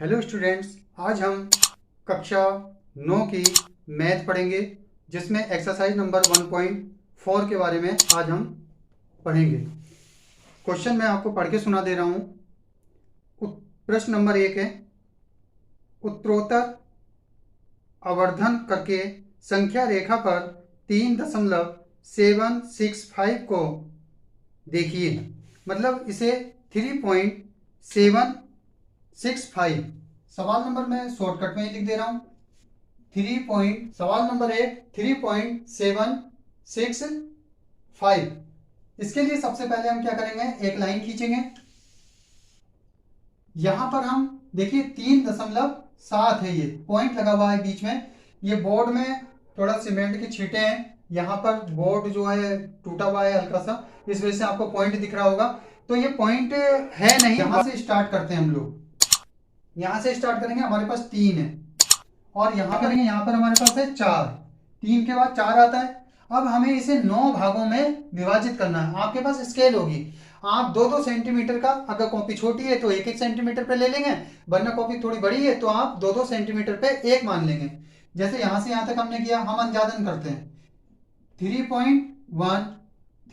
Hello students, आज हम कक्षा 9 की मैथ पढ़ेंगे, जिसमें एक्सरसाइज नंबर 1.4 के बारे में आज हम पढ़ेंगे। क्वेश्चन मैं आपको पढ़ के सुना दे रहा हूँ। प्रश्न नंबर 1 है, उत्तरोत्तर आवर्धन करके संख्या रेखा पर 3.765 को देखिए। मतलब इसे 3.765। सवाल नंबर मैं शॉर्टकट में ही लिख दे रहा हूं। सवाल नंबर 1 3.765। इसके लिए सबसे पहले हम क्या करेंगे, एक लाइन खींचेंगे। यहां पर हम देखिए 3.7 है, ये पॉइंट लगा हुआ है बीच में। ये बोर्ड में थोड़ा सीमेंट की छींटे हैं, यहाँ पर बोर्ड जो है टूटा हुआ है हल्का सा, इस वजह से आपको पॉइंट दिख रहा होगा। तो ये पॉइंट है नहीं। यहां से स्टार्ट करते हैं हम लोग, यहां से स्टार्ट करेंगे। हमारे पास 3 है और यहां करेंगे, यहां पर हमारे पास है 4। 3 के बाद 4 आता है। अब हमें इसे 9 भागों में विभाजित करना है। आपके पास स्केल होगी, आप 2-2 सेंटीमीटर का, अगर कॉपी छोटी है तो 1-1 सेंटीमीटर पे ले लेंगे, वरना कॉपी थोड़ी बड़ी है तो आप 2-2 सेंटीमीटर पे एक मान लेंगे। जैसे यहां से यहां तक हमने किया, हम अंजादन करते हैं। 3.1,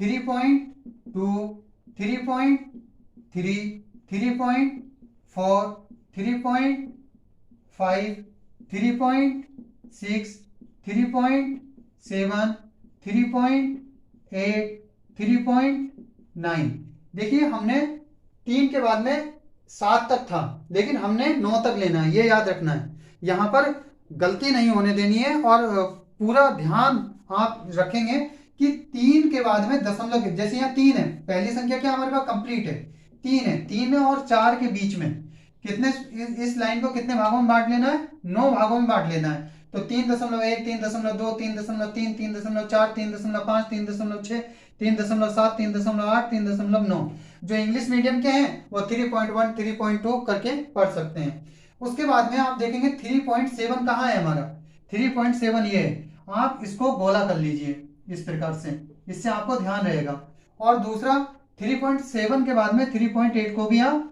3.2, 3.3, 3.4, 3.5, 3.6, 3.7, 3.8, 3.9। देखिए हमने 3 के बाद में 7 तक था, लेकिन हमने 9 तक लेना है, ये याद रखना है। यहां पर गलती नहीं होने देनी है और पूरा ध्यान आप रखेंगे कि 3 के बाद में दशमलव, जैसे यहाँ 3 है, पहली संख्या क्या हमारे पास कंप्लीट है, 3 है। 3 और 4 के बीच में कितने, इस लाइन को कितने भागों में बांट लेना है, 9 भागों में बांट लेना है। तो 3.1, 3.2, 3.3, 3.4, 3.5, 3.6, 3.7, 3.8, 3.9। जो इंग्लिश मीडियम के हैं वो 3.1, 3.2 करके पढ़ सकते हैं। उसके बाद में आप देखेंगे 3.7 कहाँ है हमारा, 3.7 ये है। आप इसको गोला कर लीजिए इस प्रकार से, इससे आपको ध्यान रहेगा। और दूसरा 3.7 के बाद में 3.8 को भी आप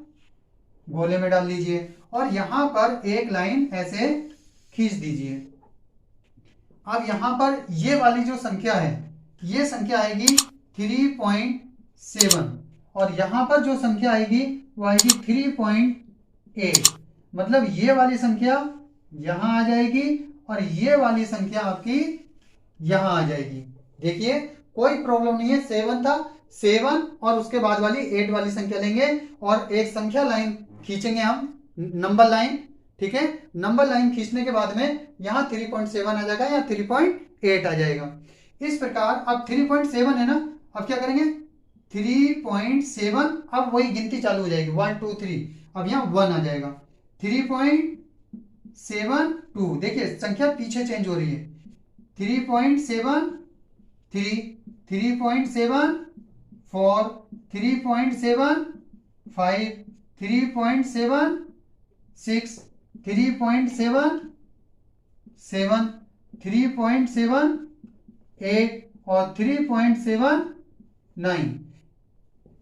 गोले में डाल लीजिए और यहां पर एक लाइन ऐसे खींच दीजिए। अब यहां पर ये वाली जो संख्या है, ये संख्या आएगी 3.7 और यहां पर जो संख्या आएगी वो आएगी 3.8। मतलब ये वाली संख्या यहां आ जाएगी और ये वाली संख्या आपकी यहां आ जाएगी। देखिए कोई प्रॉब्लम नहीं है। 7 था, 7 और उसके बाद वाली 8 वाली संख्या लेंगे और एक संख्या लाइन खींचेंगे हम, नंबर लाइन। ठीक है, नंबर लाइन खींचने के बाद में यहां 3.7 आ जाएगा, या 3.8 आ जाएगा। इस प्रकार अब 3.7 है ना, अब क्या करेंगे 3.7, अब वही गिनती चालू हो जाएगी 1 2 3। अब यहां 1 आ जाएगा। 3.72, देखिए संख्या पीछे चेंज हो रही है। 3.7, 3, 3.7, 4, 3.7, 5, 3.7, 6, 3.7, 7, 3.7, 8 और 3.7, 9।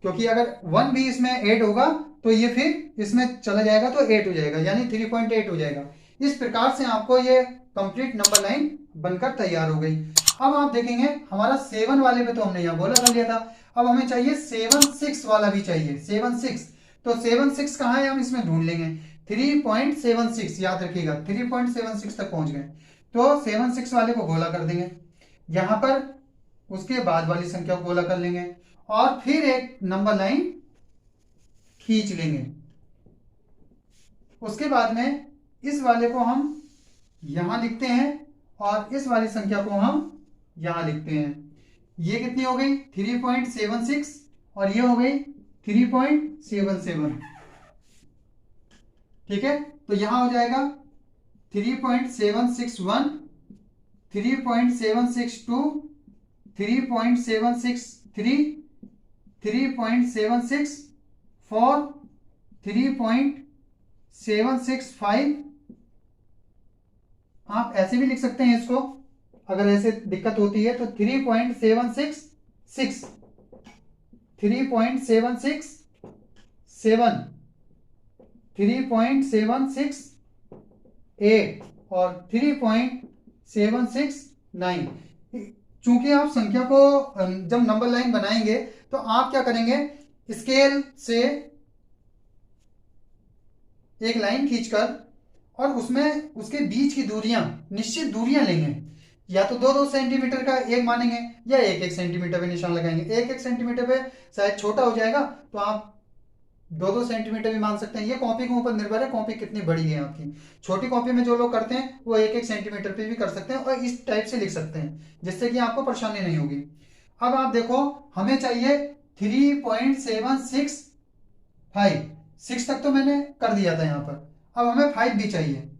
क्योंकि अगर 1 भी इसमें ऐड होगा तो ये फिर इसमें चला जाएगा तो 8 हो जाएगा, यानी 3.8 हो जाएगा। इस प्रकार से आपको ये कंप्लीट नंबर लाइन बनकर तैयार हो गई। अब आप देखेंगे हमारा 7 वाले पे तो हमने यहाँ गोला कर लिया था, अब हमें चाहिए 7-6 वाला भी चाहिए। 7-6, तो 7-6 कहाँ है, हम इसमें ढूंढ लेंगे। 3.76, याद रखिएगा 3.76 तक पहुंच गए। तो 7-6 वाले को गोला कर देंगे यहां पर, उसके बाद वाली संख्या को गोला कर लेंगे और फिर एक नंबर लाइन खींच लेंगे। उसके बाद में इस वाले को हम यहां लिखते हैं और इस वाली संख्या को हम यहां लिखते हैं। ये कितनी हो गई 3.76 और ये हो गई 3.77। ठीक है, तो यहां हो जाएगा 3.761, 3.762, 3.763, 3.764, 3.765। आप ऐसे भी लिख सकते हैं इसको, अगर ऐसे दिक्कत होती है तो 3.766, 3.767, 3.768 और 3.769। चूंकि आप संख्या को जब नंबर लाइन बनाएंगे तो आप क्या करेंगे, स्केल से एक लाइन खींचकर और उसमें उसके बीच की दूरियां, निश्चित दूरियां लेंगे। या तो 2-2 सेंटीमीटर का एक मानेंगे या 1-1 सेंटीमीटर पे निशान लगाएंगे। 1-1 सेंटीमीटर पे शायद छोटा हो जाएगा तो आप 2-2 सेंटीमीटर भी मान सकते हैं। ये कॉपी के ऊपर निर्भर है, कॉपी कितनी बड़ी है आपकी। छोटी कॉपी में जो लोग करते हैं वो 1-1 सेंटीमीटर पे भी कर सकते हैं और इस टाइप से लिख सकते हैं जिससे कि आपको परेशानी नहीं होगी। अब आप देखो, हमें चाहिए 3.765। 6 तक तो मैंने कर दिया था यहाँ पर, अब हमें 5 भी चाहिए।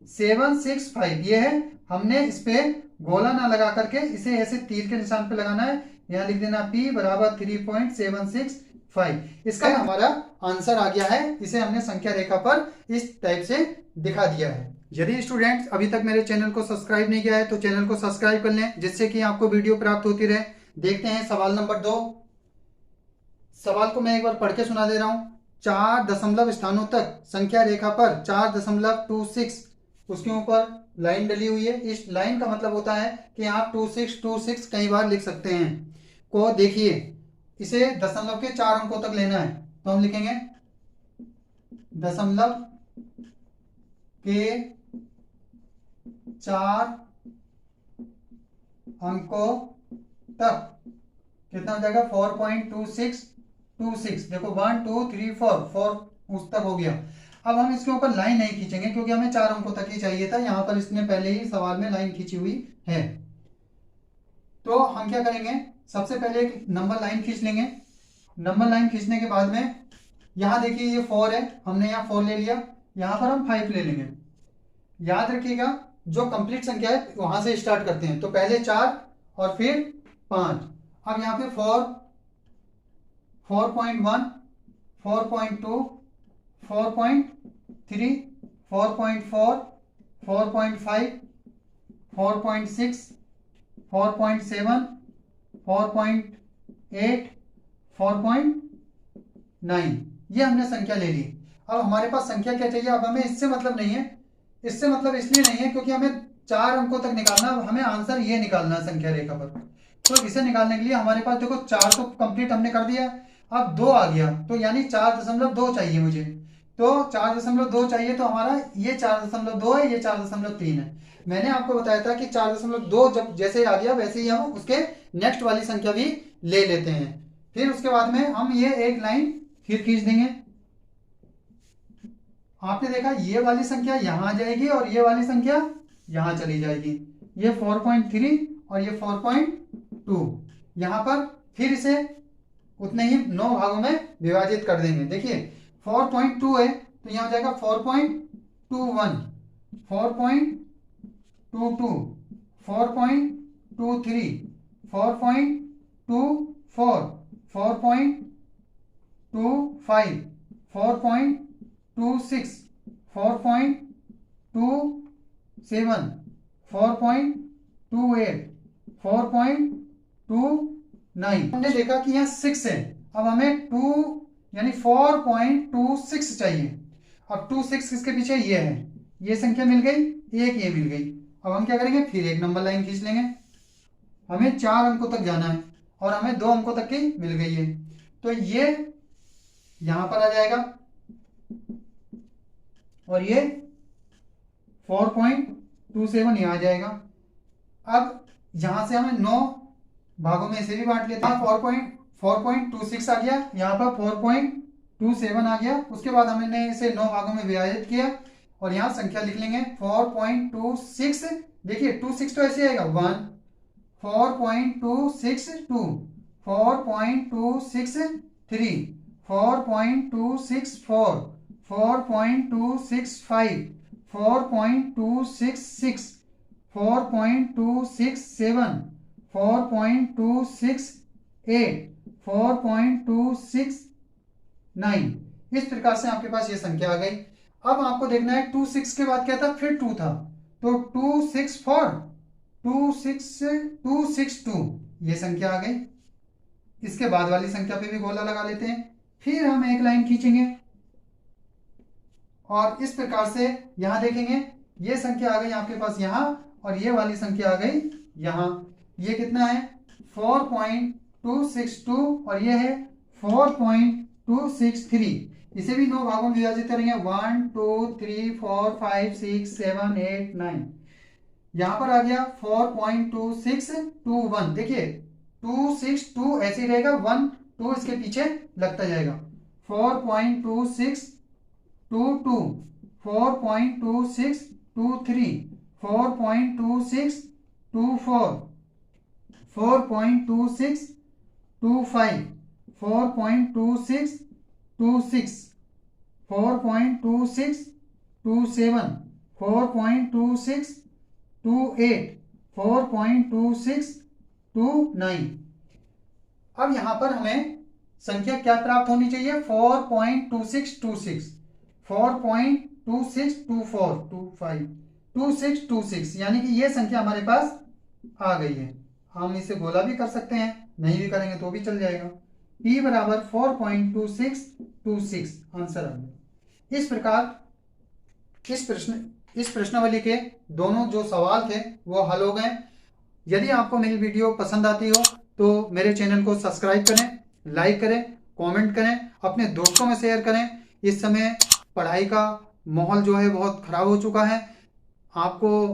765 ये है। हमने इस पे गोला ना लगा करके इसे ऐसे तीर के निशान पे लगाना है। यहाँ लिख देना P बराबर 3.765। इसका हमारा आंसर आ गया है। इसे हमने संख्या रेखा पर इस टाइप से दिखा दिया है। यदि स्टूडेंट्स अभी तक मेरे चैनल को सब्सक्राइब नहीं किया है तो चैनल को सब्सक्राइब कर लें, जिससे कि आपको वीडियो प्राप्त होती रहे। देखते हैं सवाल नंबर 2। सवाल को मैं एक बार पढ़ के सुना दे रहा हूं। 4 दशमलव स्थानों तक संख्या रेखा पर 4.26 उसके ऊपर लाइन डली हुई है। इस लाइन का मतलब होता है कि आप 2626 कई बार लिख सकते हैं। को देखिए, इसे दशमलव के 4 अंकों तक लेना है तो हम लिखेंगे दशमलव के 4 अंकों तक कितना हो जाएगा 4.2626। देखो 1 2 3 4 उस तक हो गया। अब हम इसके ऊपर लाइन नहीं खींचेंगे क्योंकि हमें 4 अंकों तक ही चाहिए था। यहां पर इसने पहले ही सवाल में लाइन खींची हुई है। तो हम क्या करेंगे, सबसे पहले एक नंबर लाइन खींच लेंगे। नंबर लाइन खींचने के बाद में यहां देखिए ये 4 है, हमने यहाँ 4 ले लिया। यहां पर हम 5 ले लेंगे। याद रखिएगा जो कंप्लीट संख्या है वहां से स्टार्ट करते हैं, तो पहले 4 और फिर 5। अब यहाँ पे 4, 4.1, 4.2, 4.3, 4.4, 4.5, 4.6, 4.7, 4.8, 4.9 ये हमने संख्या ले ली। अब हमारे पास संख्या क्या चाहिए। अब हमें इससे मतलब नहीं है, इससे मतलब इसलिए नहीं है क्योंकि हमें 4 अंकों तक निकालना, हमें आंसर ये निकालना है संख्या रेखा पर। तो इसे निकालने के लिए हमारे पास देखो 4 तो कंप्लीट हमने कर दिया। अब 2 आ गया तो यानी 4.2 चाहिए मुझे। तो 4.2 चाहिए तो हमारा ये 4.2 है, ये 4.3 है। मैंने आपको बताया था कि 4.2 जब जैसे आ गया वैसे ही हम उसके नेक्स्ट वाली संख्या भी ले लेते हैं। फिर उसके बाद में हम ये एक लाइन फिर खींच देंगे। आपने देखा ये वाली संख्या यहां आ जाएगी और ये वाली संख्या यहां चली जाएगी। ये 4.3 और ये 4.2 यहां पर फिर इसे उतने ही 9 भागों में विभाजित कर देंगे। देखिए 4.2 है तो यहां हो जाएगा 4.21, 4.22, 4.23, 4.24, 4.25, 4.26, 4.27, 4.28, 4.29। हमने देखा कि यहाँ 6 है। अब हमें 2 यानी 4.26 चाहिए। अब 26 किसके पीछे ये है, ये संख्या मिल गई, एक ये मिल गई। अब हम क्या करेंगे, फिर एक नंबर लाइन खींच लेंगे। हमें 4 अंकों तक जाना है और हमें 2 अंकों तक की मिल गई है तो ये यहां पर आ जाएगा और ये 4.27 यहां आ जाएगा। अब यहां से हमें 9 भागों में इसे भी बांट लेते हैं। 4.26 आ गया, यहाँ पर 4.27 आ गया। उसके बाद हमने इसे 9 भागों में विभाजित किया और यहाँ संख्या लिख लेंगे 4.26। देखिए 26 तो ऐसे आएगा 1, 4.262, 4.263, 4.264, 4.265, 4.266, 4.267, 4.268, 4.269। इस प्रकार से आपके पास ये संख्या आ गई। अब आपको देखना है 26 के बाद क्या था, फिर 2 था तो 264, 262 ये संख्या आ गई। इसके बाद वाली संख्या पे भी गोला लगा लेते हैं। फिर हम एक लाइन खींचेंगे और इस प्रकार से यहाँ देखेंगे ये संख्या आ गई आपके पास यहाँ और ये वाली संख्या आ गई यहाँ। ये कितना है 4.262 और ये है 4.263। इसे भी 9 भागों में विभाजित करेंगे 1 2 3 4 5 6 7 8 9। यहाँ पर आ गया 4.2621। देखिए 262 ऐसे ही रहेगा, 1 2 इसके पीछे लगता जाएगा। 4.2622 4.2623 4.2624 4.2625 4.2626 4.2627 4.2628 4.2629। अब यहां पर हमें संख्या क्या प्राप्त होनी चाहिए 4.2626 4.2624 25 2626, यानी कि ये संख्या हमारे पास आ गई है। हम इसे गोला भी कर सकते हैं, नहीं भी करेंगे तो भी चल जाएगा। P बराबर 4.2626 आंसर आ गया। इस प्रकार इस प्रश्नावली के दोनों जो सवाल थे वो हल हो गए। यदि आपको मेरी वीडियो पसंद आती हो तो मेरे चैनल को सब्सक्राइब करें, लाइक करें, कमेंट करें, अपने दोस्तों में शेयर करें। इस समय पढ़ाई का माहौल जो है बहुत खराब हो चुका है, आपको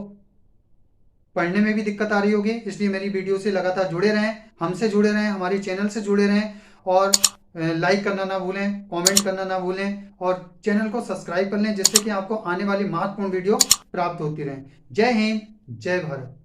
पढ़ने में भी दिक्कत आ रही होगी, इसलिए मेरी वीडियो से लगातार जुड़े रहें, हमसे जुड़े रहें, हमारे चैनल से जुड़े रहें और लाइक करना ना भूलें, कमेंट करना ना भूलें और चैनल को सब्सक्राइब कर लें, जिससे कि आपको आने वाली महत्वपूर्ण वीडियो प्राप्त होती रहे। जय हिंद, जय भारत।